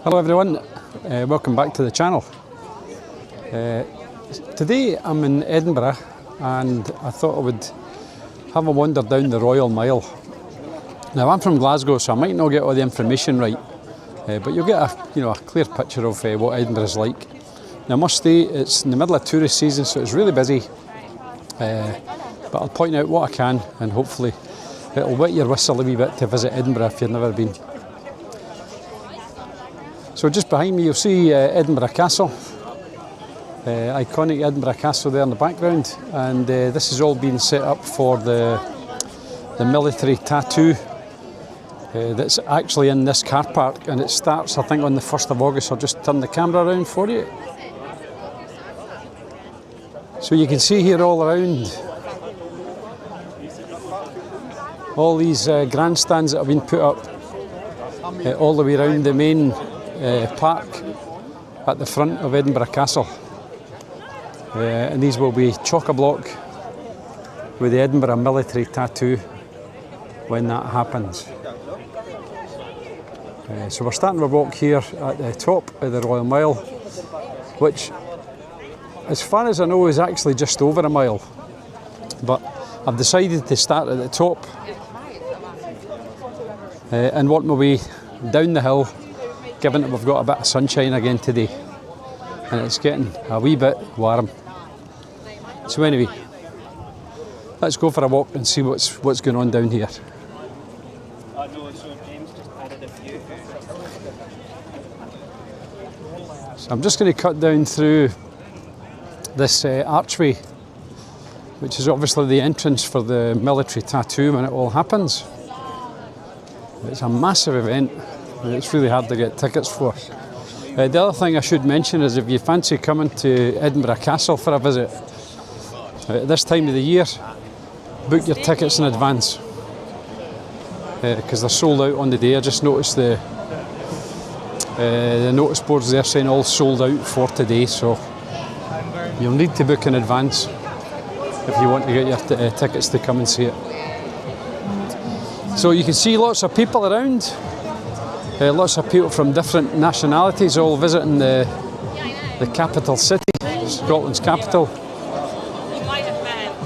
Hello everyone, welcome back to the channel. Today I'm in Edinburgh and I thought I would have a wander down the Royal Mile. Now I'm from Glasgow, so I might not get all the information right, but you'll get a clear picture of what Edinburgh is like. Now I must say it's in the middle of tourist season, so it's really busy, but I'll point out what I can and hopefully it'll wet your whistle a wee bit to visit Edinburgh if you've never been. So just behind me you'll see Edinburgh Castle, iconic Edinburgh Castle there in the background, and this has all been set up for the military tattoo that's actually in this car park, and it starts I think on the 1st of August. I'll just turn the camera around for you. So you can see here all around all these grandstands that have been put up all the way around the main park at the front of Edinburgh Castle, and these will be chock-a-block with the Edinburgh military tattoo when that happens. So we're starting our walk here at the top of the Royal Mile, which as far as I know is actually just over a mile, but I've decided to start at the top and work my way down the hill, given that we've got a bit of sunshine again today and it's getting a wee bit warm. So anyway, let's go for a walk and see what's going on down here. So I'm just going to cut down through this archway, which is obviously the entrance for the military tattoo when it all happens. It's a massive event. It's really hard to get tickets for. The other thing I should mention is if you fancy coming to Edinburgh Castle for a visit at this time of the year, book your tickets in advance because they're sold out on the day. I just noticed the notice boards there saying all sold out for today, so you'll need to book in advance if you want to get your tickets to come and see it. So you can see lots of people around. Lots of people from different nationalities all visiting the capital city, Scotland's capital.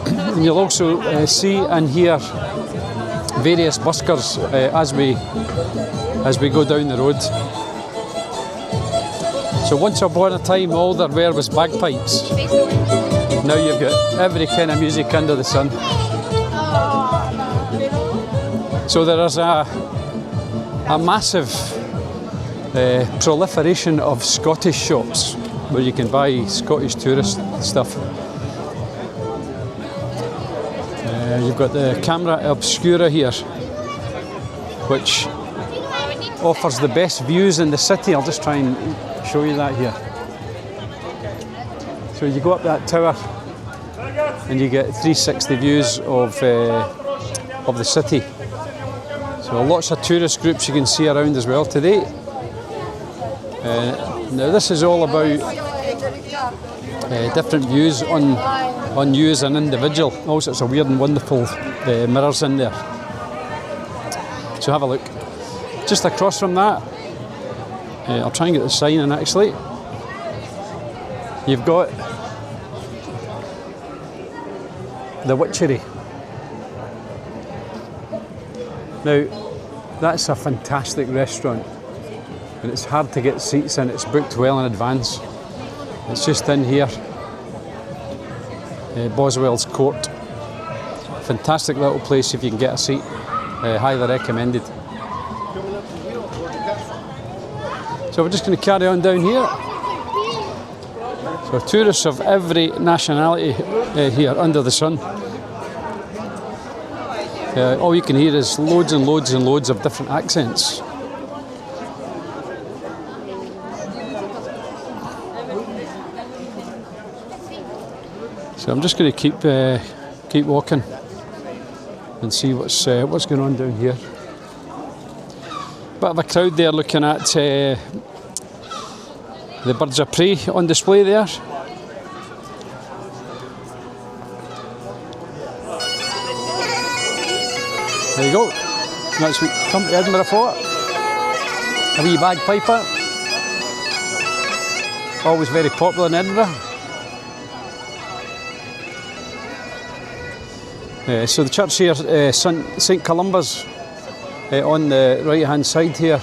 And you'll also see and hear various buskers as we go down the road. So once upon a time all there were was bagpipes. Now you've got every kind of music under the sun. So there is a massive proliferation of Scottish shops where you can buy Scottish tourist stuff. You've got the camera Obscura here, which offers the best views in the city. I'll just try and show you that here. So you go up that tower and you get 360 views of the city. So lots of tourist groups you can see around as well today. Now this is all about different views on you as an individual. All sorts of weird and wonderful mirrors in there. So have a look. Just across from that, I'll try and get the sign in actually. You've got the Witchery. Now, that's a fantastic restaurant and it's hard to get seats in. It's booked well in advance. It's just in here, Boswell's Court. Fantastic little place if you can get a seat. Highly recommended. So we're just going to carry on down here. So tourists of every nationality here under the sun. All you can hear is loads and loads and loads of different accents. So I'm just going to keep walking and see what's going on down here. Bit of a crowd there looking at the birds of prey on display there. There you go. That's what you come to Edinburgh for. A wee bagpiper. always very popular in Edinburgh. So the church here, St Columba's, on the right hand side here,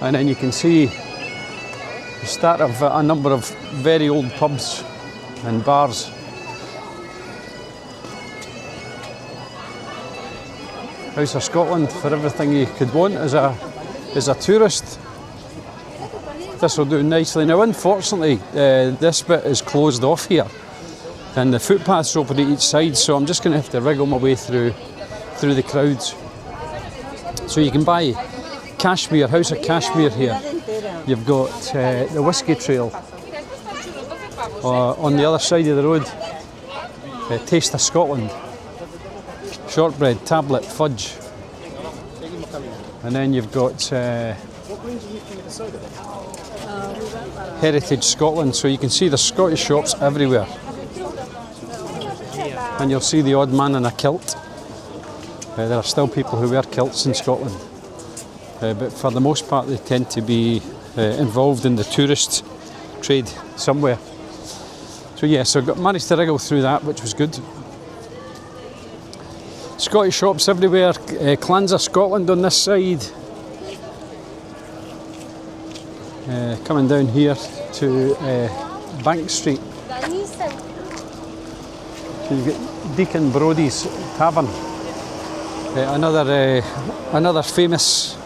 and then you can see the start of a number of very old pubs and bars. House of Scotland for everything you could want as a tourist. This will do nicely. Now unfortunately this bit is closed off here and the footpaths open at each side, so I'm just going to have to wriggle my way through the crowds. So you can buy cashmere, House of Cashmere here. You've got the Whiskey Trail on the other side of the road, Taste of Scotland, shortbread, tablet, fudge, and then you've got Heritage Scotland, so you can see the Scottish shops everywhere, and you'll see the odd man in a kilt. There are still people who wear kilts in Scotland, but for the most part they tend to be involved in the tourist trade somewhere. So yeah, so I managed to wriggle through that, which was good. Scottish shops everywhere, Clans of Scotland on this side. Coming down here to Bank Street. So you get Deacon Brodie's Tavern. Another famous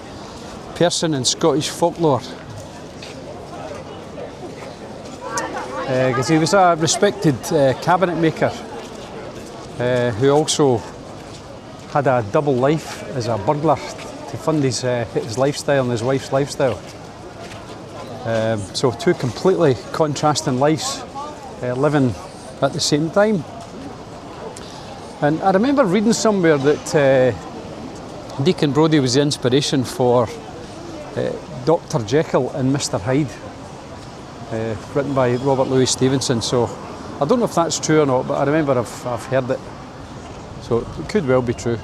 person in Scottish folklore. Because he was a respected cabinet maker who also had a double life as a burglar to fund his lifestyle and his wife's lifestyle. So two completely contrasting lives living at the same time. And I remember reading somewhere that Deacon Brodie was the inspiration for Dr. Jekyll and Mr. Hyde, written by Robert Louis Stevenson. So I don't know if that's true or not, but I remember I've heard it. So it could well be true.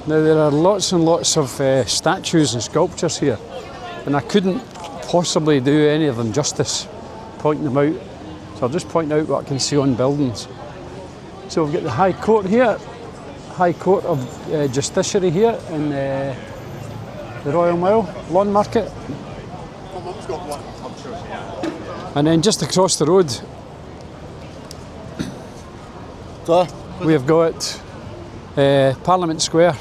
Now there are lots and lots of statues and sculptures here, and I couldn't possibly do any of them justice pointing them out. So I'll just point out what I can see on buildings. So we've got the High Court here, High Court of Justiciary here in the Royal Mile, Lawn Market. And then just across the road we have got Parliament Square.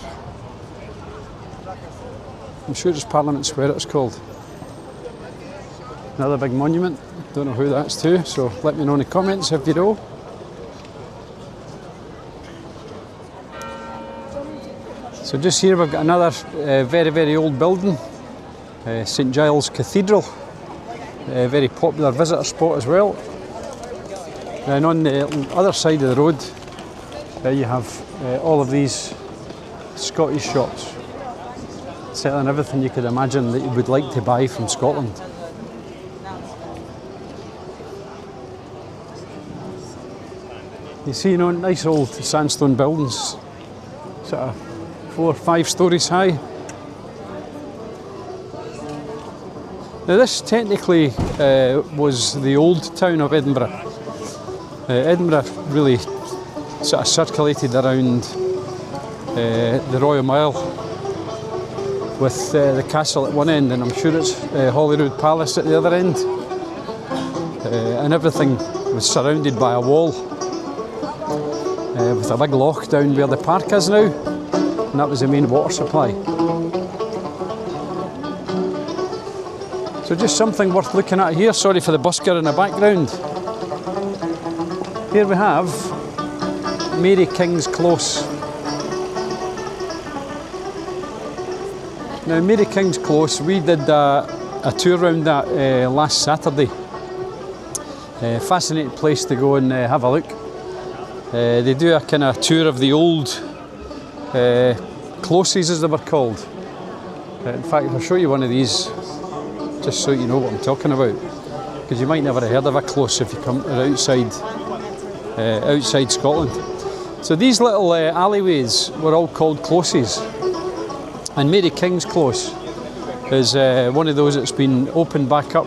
I'm sure it's Parliament Square it's called. Another big monument, don't know who that's to, so let me know in the comments if you know. So just here we've got another very, very old building, St Giles Cathedral, a very popular visitor spot as well. And on the other side of the road you have all of these Scottish shops selling everything you could imagine that you would like to buy from Scotland. You see, nice old sandstone buildings, sort of 4 or 5 stories high. Now this technically was the old town of Edinburgh. Edinburgh really sort of circulated around the Royal Mile with the castle at one end, and I'm sure it's Holyrood Palace at the other end. And everything was surrounded by a wall with a big loch down where the park is now, and that was the main water supply. So just something worth looking at here. Sorry for the busker in the background. Here we have Mary King's Close. Now Mary King's Close, we did a tour around that last Saturday. Fascinating place to go and have a look. They do a kind of tour of the old closes, as they were called. In fact, I'll show you one of these just so you know what I'm talking about, because you might never have heard of a close if you come outside Scotland. So these little alleyways were all called closes, and Mary King's Close is one of those that's been opened back up.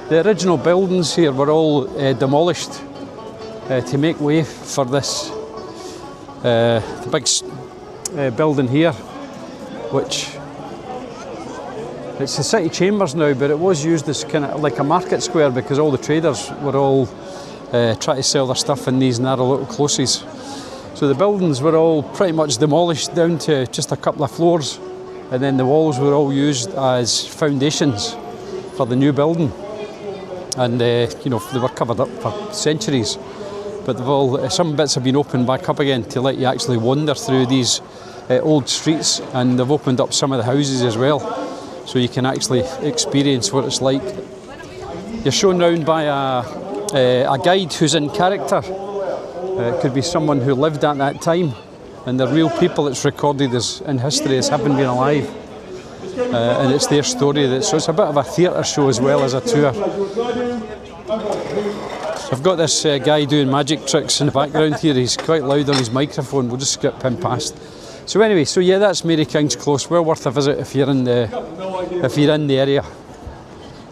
The original buildings here were all demolished to make way for this the big building here, which it's the city chambers now, but it was used as kind of like a market square because all the traders were all trying to sell their stuff in these narrow little closes. So the buildings were all pretty much demolished down to just a couple of floors, and then the walls were all used as foundations for the new building. And you know, they were covered up for centuries, but they've all, some bits have been opened back up again to let you actually wander through these old streets, and they've opened up some of the houses as well, so you can actually experience what it's like. You're shown round by a guide who's in character. It could be someone who lived at that time, and the real people it's recorded as in history as having been alive. And it's their story. So it's a bit of a theatre show as well as a tour. So I've got this guy doing magic tricks in the background here. He's quite loud on his microphone. We'll just skip him past. So anyway, so yeah, that's Mary King's Close. Well worth a visit if you're in the area.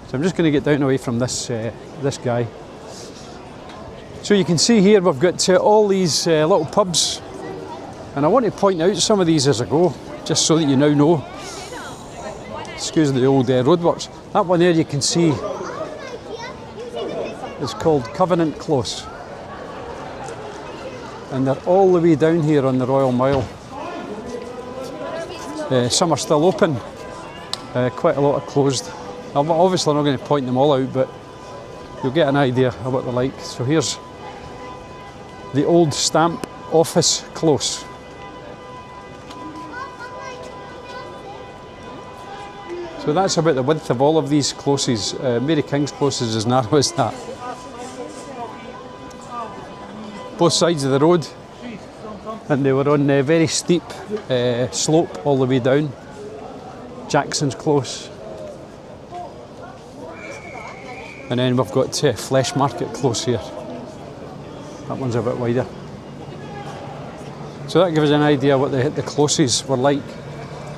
So I'm just going to get down away from this guy. So you can see here we've got all these little pubs, and I want to point out some of these as I go, just so that you now know. Excuse the old roadworks. That one there you can see is called Covenant Close, and they're all the way down here on the Royal Mile. Some are still open, quite a lot are closed. I'm obviously not going to point them all out, but you'll get an idea of what they're like. So here's the old Stamp Office Close. So that's about the width of all of these closes. Mary King's Close is as narrow as that. Both sides of the road, and they were on a very steep slope all the way down. Jackson's Close. And then we've got Flesh Market Close here. That one's a bit wider. So that gives us an idea what the closes were like.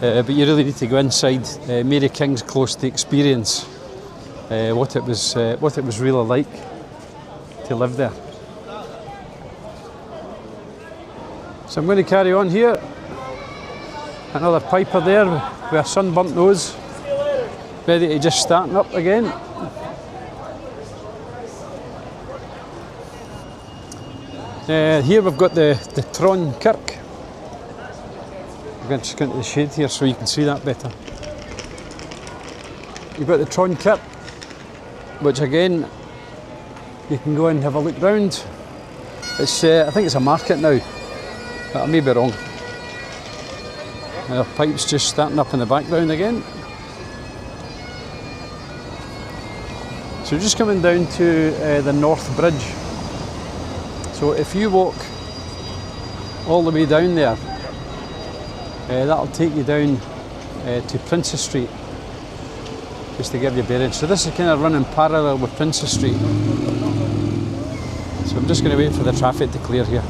But you really need to go inside Mary King's Close to experience what it was really like to live there. So I'm going to carry on here. Another piper there with a sunburnt nose, ready to just starting up again. Here we've got the Tron Kirk. I'm going to just go into the shade here so you can see that better. You've got the Tron Kirk, which again you can go and have a look round. It's I think it's a market now, but I may be wrong. Pipes just starting up in the background again. So we're just coming down to the North Bridge. So if you walk all the way down there, that'll take you down to Princess Street, just to give you bearings. So this is kind of running parallel with Princess Street. So I'm just going to wait for the traffic to clear here.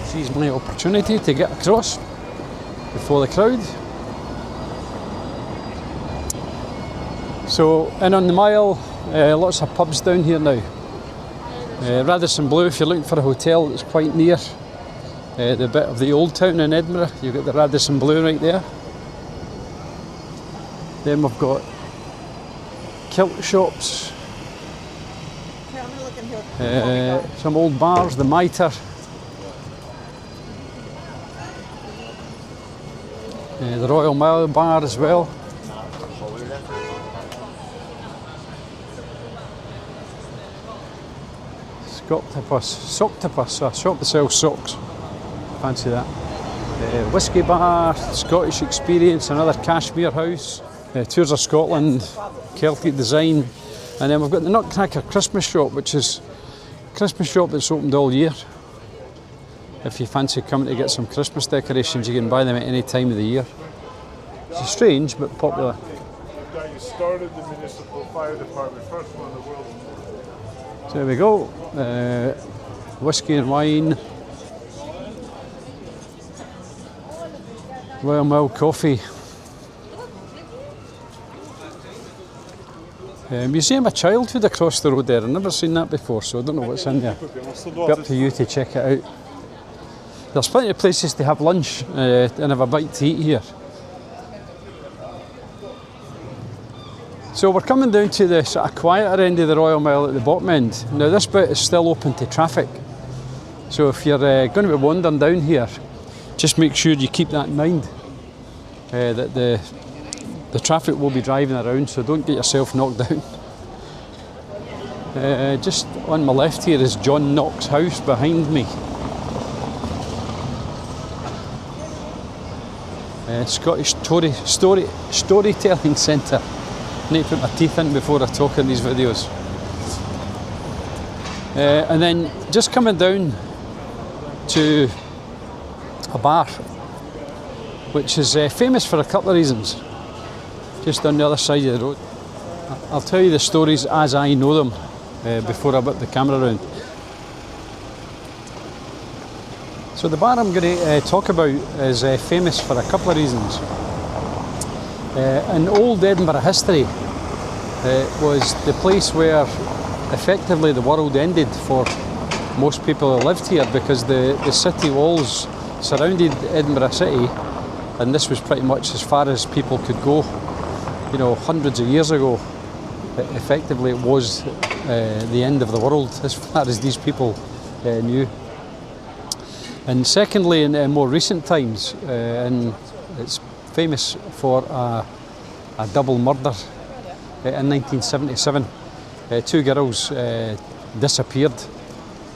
Seize my opportunity to get across before the crowd. So in on the mile, lots of pubs down here now. Radisson Blue, if you're looking for a hotel that's quite near the bit of the Old Town in Edinburgh, you've got the Radisson Blue right there. Then we've got kilt shops, some old bars, the Mitre, the Royal Mile Bar as well. Socktopus, a shop that sells socks. Fancy that. Whiskey bar, Scottish Experience, another Cashmere house. Tours of Scotland, Celtic design. And then we've got the Nutcracker Christmas shop, which is a Christmas shop that's opened all year. If you fancy coming to get some Christmas decorations, you can buy them at any time of the year. It's strange but popular. You started the municipal fire department, first one in the world. So there we go, whiskey and wine, Royal Mile coffee. Museum of Childhood across the road there. I've never seen that before, so I don't know what's in there. Be up to you to check it out. There's plenty of places to have lunch and have a bite to eat here. So we're coming down to the sort of quieter end of the Royal Mile at the bottom end. Now this bit is still open to traffic. So if you're going to be wandering down here, just make sure you keep that in mind. That the traffic will be driving around, so don't get yourself knocked down. Just on my left here is John Knox' house behind me. Scottish Storytelling Centre. I need to put my teeth in before I talk in these videos. And then just coming down to a bar, which is famous for a couple of reasons. Just on the other side of the road. I'll tell you the stories as I know them before I whip the camera around. So the bar I'm going to talk about is famous for a couple of reasons. In old Edinburgh history, was the place where effectively the world ended for most people who lived here, because the city walls surrounded Edinburgh City, and this was pretty much as far as people could go. You know, hundreds of years ago, effectively it was the end of the world as far as these people knew. And secondly, in more recent times, and it's famous for a double murder in 1977. Two girls disappeared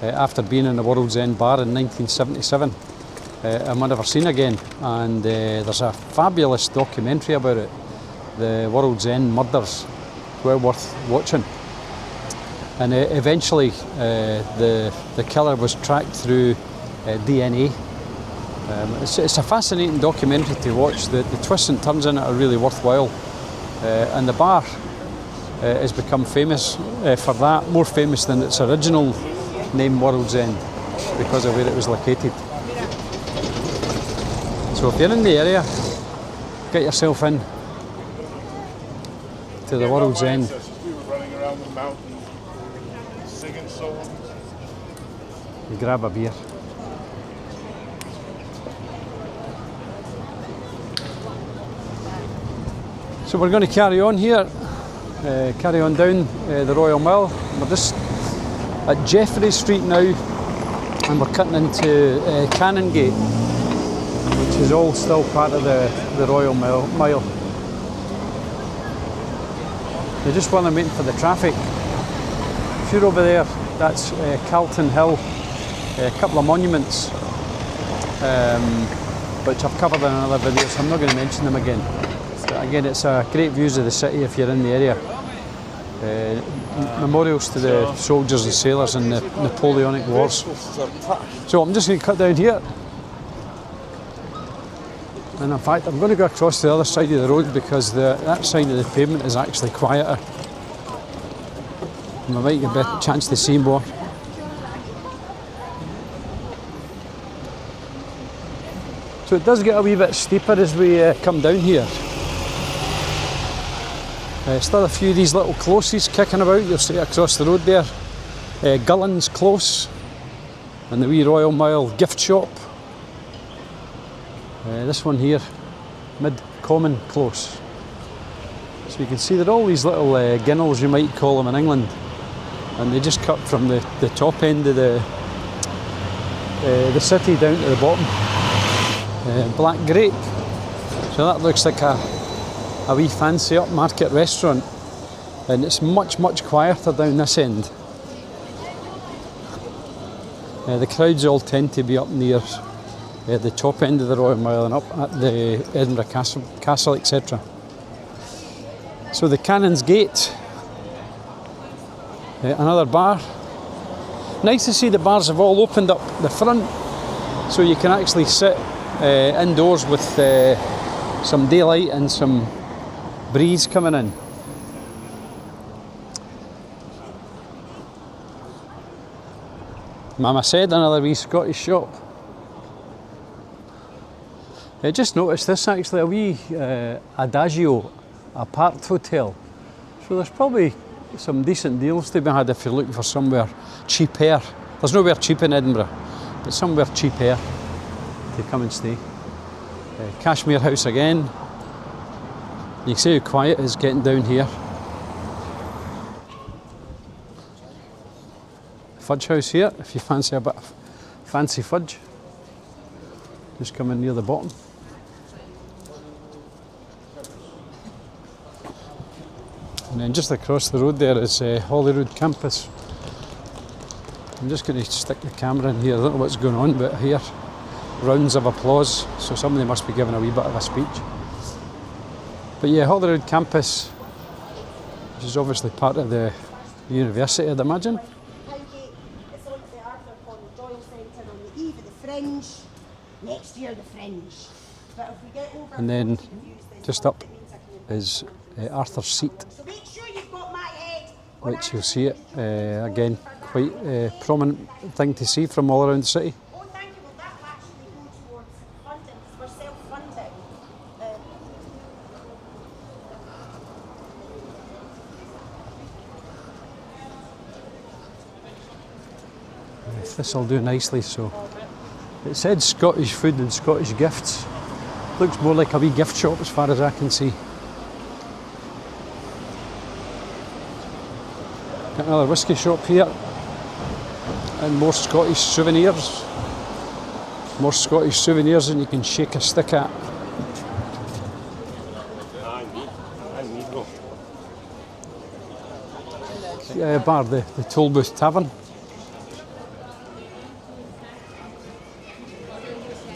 after being in the World's End bar in 1977 and were never seen again. And there's a fabulous documentary about it, the World's End Murders, well worth watching. And eventually the killer was tracked through DNA. It's a fascinating documentary to watch. The twists and turns in it are really worthwhile. And the bar has become famous for that, more famous than its original name, World's End, because of where it was located. So if you're in the area, get yourself in to the World's End. We were running around the mountain singing songs. You grab a beer. So we're going to carry on here, carry on down the Royal Mile. We're just at Jeffrey Street now, and we're cutting into Canongate, which is all still part of the Royal Mile. Now just while I'm waiting for the traffic, if you're over there, that's Calton Hill, a couple of monuments, which I've covered in another video, so I'm not going to mention them again. Again, it's great views of the city if you're in the area. Memorials to the soldiers and sailors in the Napoleonic Wars. So I'm just going to cut down here. And in fact, I'm going to go across to the other side of the road, because that side of the pavement is actually quieter. And I might get a chance to see more. So it does get a wee bit steeper as we come down here. Still a few of these little closes kicking about. You'll see it across the road there. Gullen's Close, and the wee Royal Mile gift shop. This one here, Mid-Common Close. So you can see that all these little ginnels, you might call them in England, and they just cut from the top end of the city down to the bottom. Black Grape. So that looks like a wee fancy upmarket restaurant, and it's much quieter down this end. The crowds all tend to be up near the top end of the Royal Mile and up at the Edinburgh Castle, etc. So the Canon's Gate, another bar. Nice to see the bars have all opened up the front, so you can actually sit indoors with some daylight and some breeze coming in. Mama said another wee Scottish shop. I just noticed this actually, a wee Adagio, apart hotel. So there's probably some decent deals to be had if you're looking for somewhere cheaper. There's nowhere cheap in Edinburgh, but somewhere cheaper to come and stay. Cashmere House again. You can see how quiet it is getting down here. Fudge House here, if you fancy a bit of fancy fudge. Just coming near the bottom. And then just across the road there is Holyrood Campus. I'm just going to stick the camera in here. I don't know what's going on, but here, rounds of applause. So somebody must be giving a wee bit of a speech. But yeah, Holyrood Campus, which is obviously part of the university, I'd imagine. Canongate, it's on the Arthur Conan Doyle Centre on the eve of the Fringe. Next year, the Fringe. But if we get over, And then just up is Arthur's Seat, so make sure you've got my head. which you'll see it again, quite a prominent thing to see from all around the city. Oh, thank you. Well, that will actually go towards funding, because we're self-funding. This will do nicely. So it said Scottish food and Scottish gifts. Looks more like a wee gift shop as far as I can see. Got another whisky shop here, and more Scottish souvenirs. More Scottish souvenirs than you can shake a stick at. Bar the Toll Booth Tavern.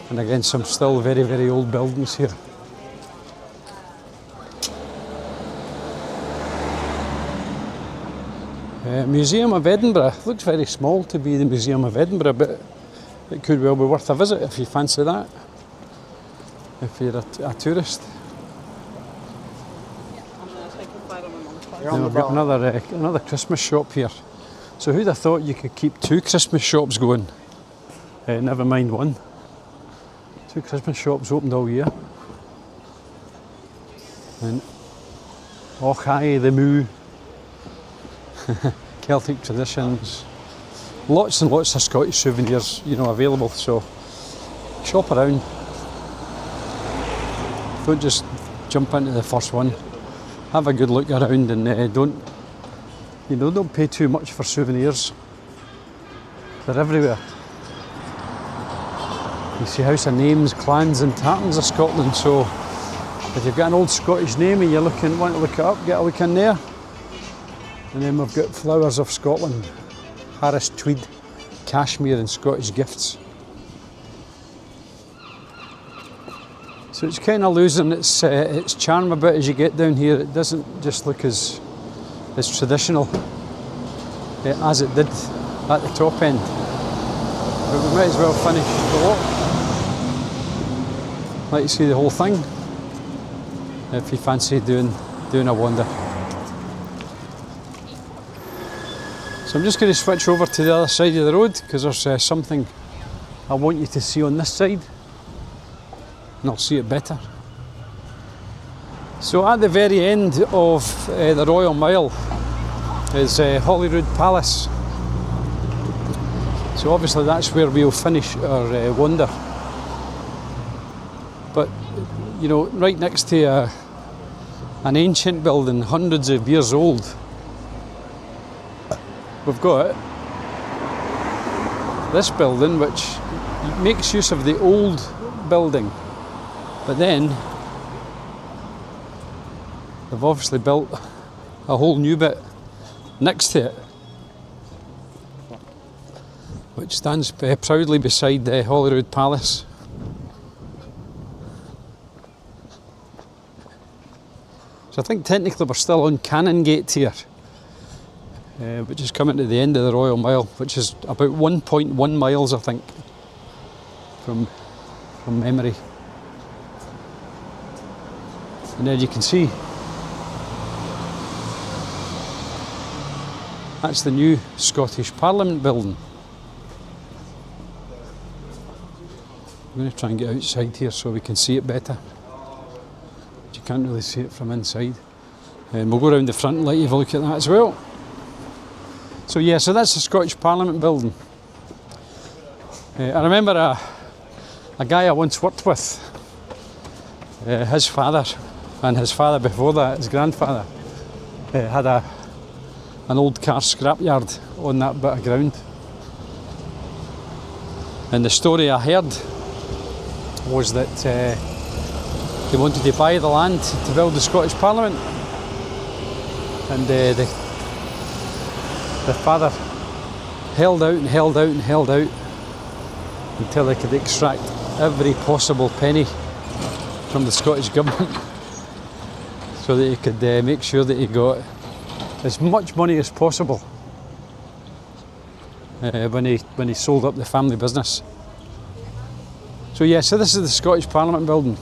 And again, some still very, very old buildings here. Museum of Edinburgh. Looks very small to be the Museum of Edinburgh, but it could well be worth a visit if you fancy that, if you're a tourist. Then we've got another Christmas shop here. So who'd have thought you could keep two Christmas shops going? Never mind one. Two Christmas shops opened all year. And Hyde, the Moo, Celtic traditions, lots and lots of Scottish souvenirs, available. So shop around. Don't just jump into the first one. Have a good look around, and don't pay too much for souvenirs. They're everywhere. You see House of Names, Clans and Tartans of Scotland, so if you've got an old Scottish name and you want to look it up, get a look in there. And then we've got Flowers of Scotland, Harris Tweed, Cashmere and Scottish Gifts. So it's kind of losing its charm a bit as you get down here. It doesn't just look as traditional as it did at the top end. But we might as well finish the walk. Like to see the whole thing, if you fancy doing a wander. So I'm just going to switch over to the other side of the road, because there's something I want you to see on this side, and I'll see it better. So at the very end of the Royal Mile is Holyrood Palace. So obviously that's where we'll finish our wander. But right next to an ancient building, hundreds of years old, we've got this building which makes use of the old building, but then they've obviously built a whole new bit next to it, which stands proudly beside the Holyrood Palace. So I think technically we're still on Canongate here, which is coming to the end of the Royal Mile, which is about 1.1 miles, I think, from memory. And there you can see that's the new Scottish Parliament building. I'm going to try and get outside here so we can see it better. You can't really see it from inside. And we'll go around the front and let you have a look at that as well. So yeah, so that's the Scottish Parliament building. I remember a guy I once worked with, his father, and his father before that, his grandfather, had an old car scrapyard on that bit of ground. And the story I heard was that they wanted to buy the land to build the Scottish Parliament, and the father held out and held out and held out until they could extract every possible penny from the Scottish government so that he could make sure that he got as much money as possible when he sold up the family business. So yeah, so this is the Scottish Parliament building.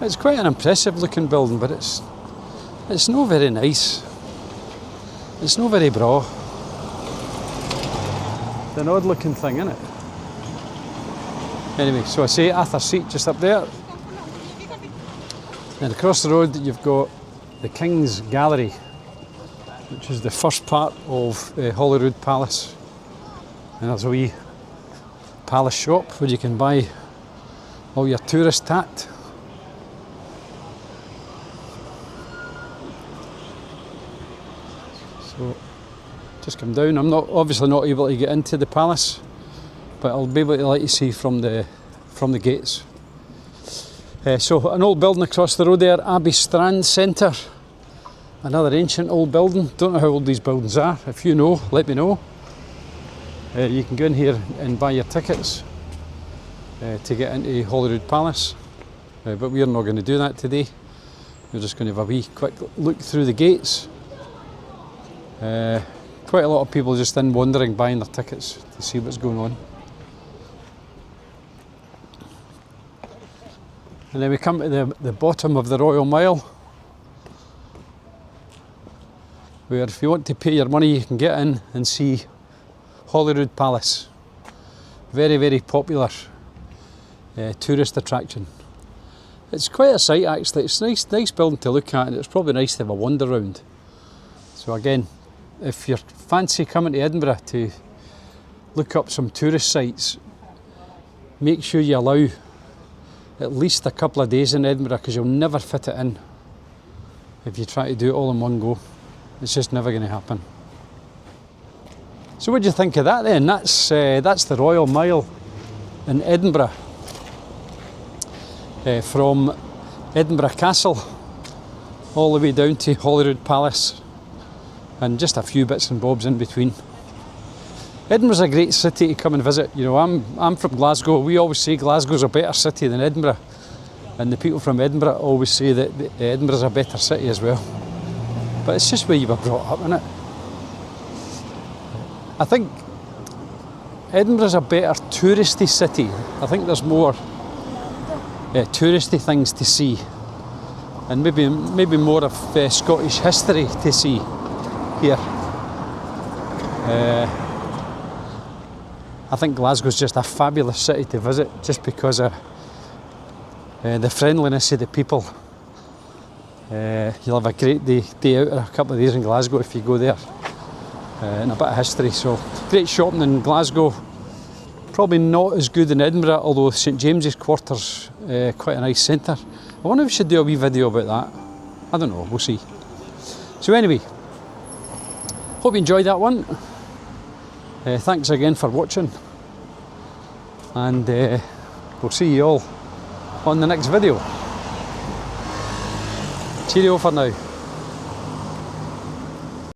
It's quite an impressive looking building, but it's not very nice. It's not very braw. It's an odd looking thing, isn't it? Anyway, so I say Arthur's Seat just up there. And across the road you've got the King's Gallery, which is the first part of Holyrood Palace. And there's a wee palace shop where you can buy all your tourist tat. So just come down. I'm obviously not able to get into the palace, but I'll be able to let you see from the gates. So an old building across the road there, Abbey Strand Centre. Another ancient old building. Don't know how old these buildings are. If you know, let me know. You can go in here and buy your tickets to get into Holyrood Palace, but we're not going to do that today. We're just going to have a wee quick look through the gates. Quite a lot of people just in wandering, buying their tickets to see what's going on. And then we come to the bottom of the Royal Mile, where if you want to pay your money you can get in and see Holyrood Palace. Very, very popular tourist attraction. It's quite a sight actually. It's nice building to look at, and it's probably nice to have a wander round. So again, if you fancy coming to Edinburgh to look up some tourist sites, make sure you allow at least a couple of days in Edinburgh, because you'll never fit it in if you try to do it all in one go. It's just never going to happen. So what do you think of that then? That's the Royal Mile in Edinburgh, from Edinburgh Castle all the way down to Holyrood Palace, and just a few bits and bobs in between. Edinburgh's a great city to come and visit. You know, I'm from Glasgow. We always say Glasgow's a better city than Edinburgh, and the people from Edinburgh always say that Edinburgh's a better city as well. But it's just where you were brought up, isn't it? I think Edinburgh's a better touristy city. I think there's more touristy things to see, and maybe more of Scottish history to see here. I think Glasgow's just a fabulous city to visit, just because of the friendliness of the people. You'll have a great day out, or a couple of days in Glasgow if you go there, and a bit of history. So great shopping in Glasgow. Probably not as good in Edinburgh, although St James's Quarter's quite a nice centre. I wonder if we should do a wee video about that. I don't know, we'll see. So anyway, hope you enjoyed that one. Thanks again for watching, and we'll see you all on the next video. Cheerio for now.